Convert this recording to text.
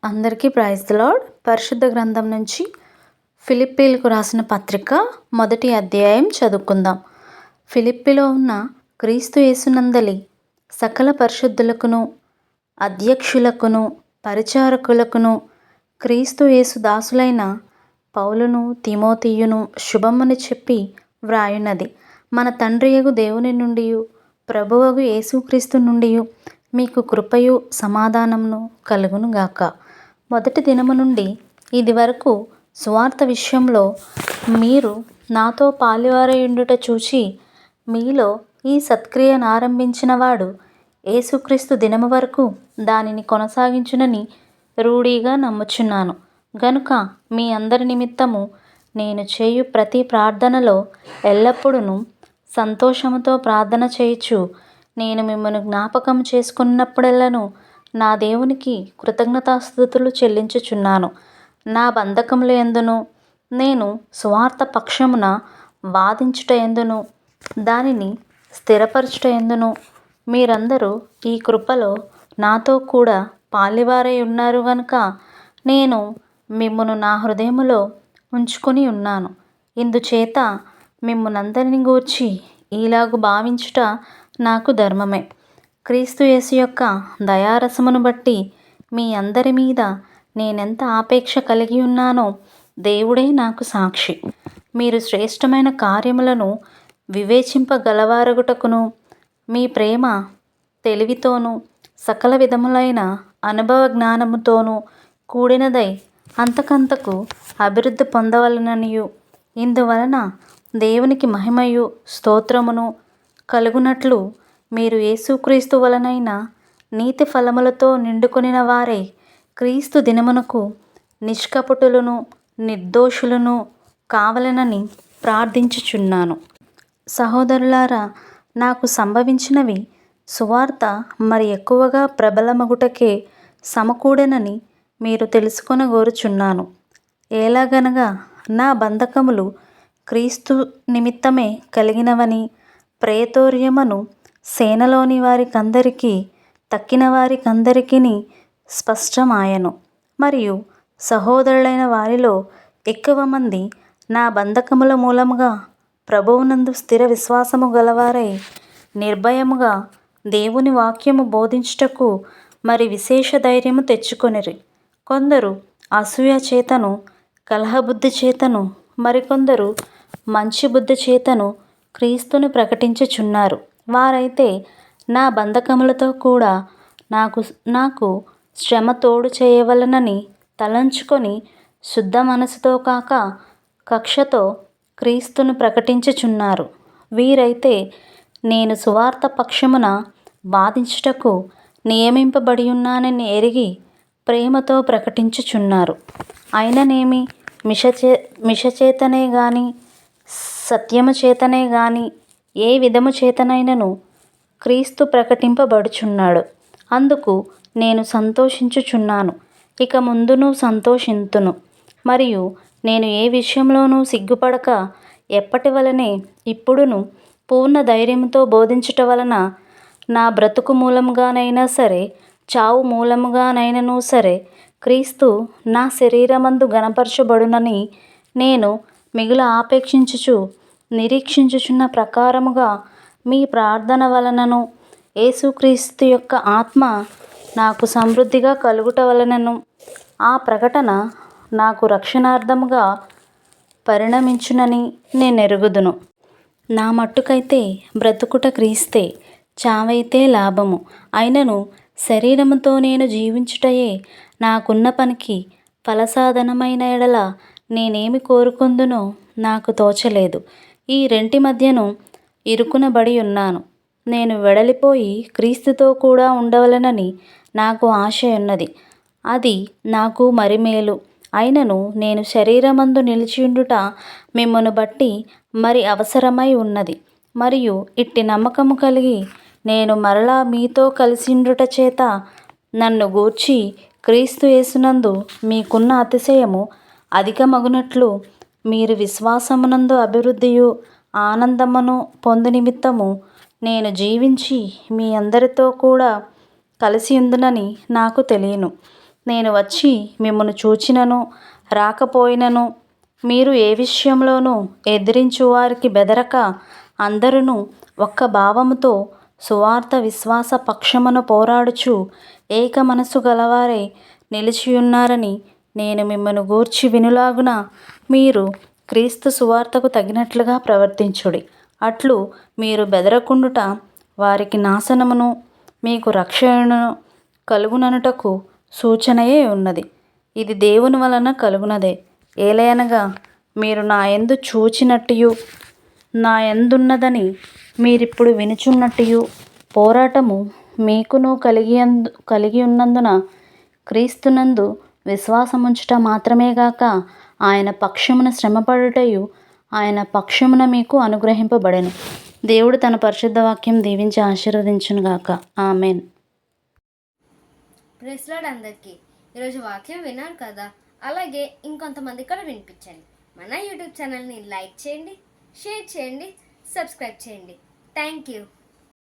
అందరికీ praise the lord. పరిశుద్ధ గ్రంథం నుంచి ఫిలిప్పీలకు రాసిన పత్రిక మొదటి అధ్యాయం చదువుకుందాం. ఫిలిప్పీలో ఉన్న క్రీస్తు యేసునందలి సకల పరిశుద్ధులకును అధ్యక్షులకును పరిచారకులకును క్రీస్తు యేసు దాసులైన పౌలును తిమోతియును శుభమని చెప్పి వ్రాయున్నది. మన తండ్రియగు దేవుని నుండి ప్రభువగు యేసుక్రీస్తు నుండి మీకు కృపయు సమాధానమును కలుగునుగాక. మొదటి దినము నుండి ఇది వరకు సువార్త విషయంలో మీరు నాతో పాలువారయుండుట చూచి మీలో ఈ సత్క్రియను ఆరంభించిన వాడు యేసుక్రీస్తు దినము వరకు దానిని కొనసాగించునని రూఢిగా నమ్ముచున్నాను. గనుక మీ అందరి నిమిత్తము నేను చేయు ప్రతి ప్రార్థనలో ఎల్లప్పుడూ సంతోషముతో ప్రార్థన చేయుచు నేను మిమ్మల్ని జ్ఞాపకం చేసుకున్నప్పుడెల్లను నా దేవునికి కృతజ్ఞతాస్తుతులు చెల్లించుచున్నాను. నా బంధకముల యందును నేను సువార్త పక్షమున వాదించుట యందును దానిని స్థిరపరచుట యందును మీరందరూ ఈ కృపలో నాతో కూడా పాలివారై ఉన్నారు గనుక నేను మిమ్మును నా హృదయములో ఉంచుకొని ఉన్నాను. ఇందుచేత మిమ్మునందరిని గూర్చి ఈలాగు భావించుట నాకు ధర్మమే. క్రీస్తు యేసు యొక్క దయారసమును బట్టి మీ అందరి మీద నేనెంత ఆపేక్ష కలిగి ఉన్నానో దేవుడే నాకు సాక్షి. మీరు శ్రేష్టమైన కార్యములను వివేచింపగలవారగుటకును మీ ప్రేమ తెలివితోనూ సకల విధములైన అనుభవ జ్ఞానముతోనూ కూడినదై అంతకంతకు అభివృద్ధి పొందవలననియు ఇందువలన దేవునికి మహిమయు స్తోత్రమును కలుగునట్లు మీరు యేసుక్రీస్తు వలనైన నీతి ఫలములతో నిండుకొనిన వారై క్రీస్తు దినమునకు నిష్కపటులను నిర్దోషులను కావలెనని ప్రార్థించుచున్నాను. సహోదరులారా, నాకు సంభవించినవి సువార్త మరి ఎక్కువగా ప్రబలమగుటకే సమకూడెనని మీరు తెలుసుకొనగోరుచున్నాను. ఎలాగనగా నా బంధకములు క్రీస్తు నిమిత్తమే కలిగినవని ప్రేతోర్యమను సేనలోని వారికందరికీ తక్కిన వారికందరికిని స్పష్టమాయెను. మరియు సహోదరులైన వారిలో ఎక్కువ మంది నా బంధకముల మూలముగా ప్రభువునందు స్థిర విశ్వాసము గలవారై నిర్భయముగా దేవుని వాక్యము బోధించుటకు మరి విశేష ధైర్యము తెచ్చుకొనిరి. కొందరు అసూయ చేతను కలహబుద్ధి చేతను మరికొందరు మంచి బుద్ధి చేతను క్రీస్తుని ప్రకటించుచున్నారు. వారైతే నా బంధకములతో కూడా నాకు శ్రమ తోడు చేయవలనని తలంచుకొని శుద్ధ మనసుతో కాక కక్షతో క్రీస్తును ప్రకటించుచున్నారు. వీరైతే నేను సువార్త పక్షమున వాదించుటకు నియమింపబడియున్నానని ఎరిగి ప్రేమతో ప్రకటించుచున్నారు. అయిననేమి మిషచేతనే గాని సత్యము చేతనే గాని ఏ విధము చేతనైనను క్రీస్తు ప్రకటింపబడుచున్నాడు. అందుకు నేను సంతోషించుచున్నాను, ఇక ముందును సంతోషింతును. మరియు నేను ఏ విషయంలోనూ సిగ్గుపడక ఎప్పటి వలనే ఇప్పుడును పూర్ణ ధైర్యముతో బోధించుట వలన నా బ్రతుకు మూలముగానైనా సరే చావు మూలముగానైనను సరే క్రీస్తు నా శరీరమందు గణపరచబడునని నేను మిగుల ఆపేక్షించుచు నిరీక్షించుచున్న ప్రకారముగా మీ ప్రార్థన వలనను యేసుక్రీస్తు యొక్క ఆత్మ నాకు సమృద్ధిగా కలుగుట వలనను ఆ ప్రకటన నాకు రక్షణార్థముగా పరిణమించునని నేనెరుగుదును. నా మట్టుకైతే బ్రతుకుట క్రీస్తే, చావైతే లాభము. అయినను శరీరముతో నేను జీవించుటయే నాకున్న పనికి ఫలసాధనమైన ఎడల నేనేమి కోరుకొందునో నాకు తోచలేదు. ఈ రెంటి మధ్యను ఇరుకునబడి ఉన్నాను. నేను వెడలిపోయి క్రీస్తుతో కూడా ఉండవలెనని నాకు ఆశయున్నది. అది నాకు మరి మేలు. అయినను నేను శరీరమందు నిలిచియుండుట మిమ్మును బట్టి మరి అవసరమై ఉన్నది. మరియు ఇట్టి నమ్మకము కలిగి నేను మరలా మీతో కలిసియుండుట చేత నన్ను గూర్చి క్రీస్తు యేసునందు మీకున్న అతిశయము అధికమగునట్లు మీరు విశ్వాసమునందు అభివృద్ధియు ఆనందమును పొందు నిమిత్తము నేను జీవించి మీ అందరితో కూడా కలిసియుందునని నాకు తెలియను. నేను వచ్చి మిమ్మను చూచినను రాకపోయినను మీరు ఏ విషయంలోనూ ఎదిరించు వారికి బెదరక అందరూ ఒక్క భావముతో సువార్త విశ్వాస పక్షమున పోరాడుచు ఏక మనసు గలవారై నిలిచియున్నారని నేను మిమ్మను గూర్చి వినులాగున మీరు క్రీస్తు సువార్తకు తగినట్లుగా ప్రవర్తించుడి. అట్లు మీరు బెదరకుండుట వారికి నాశనమును మీకు రక్షణను కలుగుననుటకు సూచనయే ఉన్నది. ఇది దేవుని వలన కలుగునదే. ఏలయనగా మీరు నా యందు చూచినట్టు నా యందున్నదని మీరిప్పుడు వినుచున్నట్టు పోరాటము మీకును కలిగి ఉన్నందున క్రీస్తునందు విశ్వాసముంచుట మాత్రమే గాక ఆయన పక్షమున శ్రమపడుటయు ఆయన పక్షమున మీకు అనుగ్రహింపబడెను. దేవుడు తన పరిశుద్ధ వాక్యం దీవించి ఆశీర్వదించునుగాక. ఆమెన్. ప్రైజ్ లార్డ్ అందరికీ. ఈరోజు వాక్యం విన్నారు కదా, అలాగే ఇంకొంతమంది కూడా వినిపించండి. మన యూట్యూబ్ ఛానల్ని లైక్ చేయండి, షేర్ చేయండి, సబ్స్క్రైబ్ చేయండి. Thank you.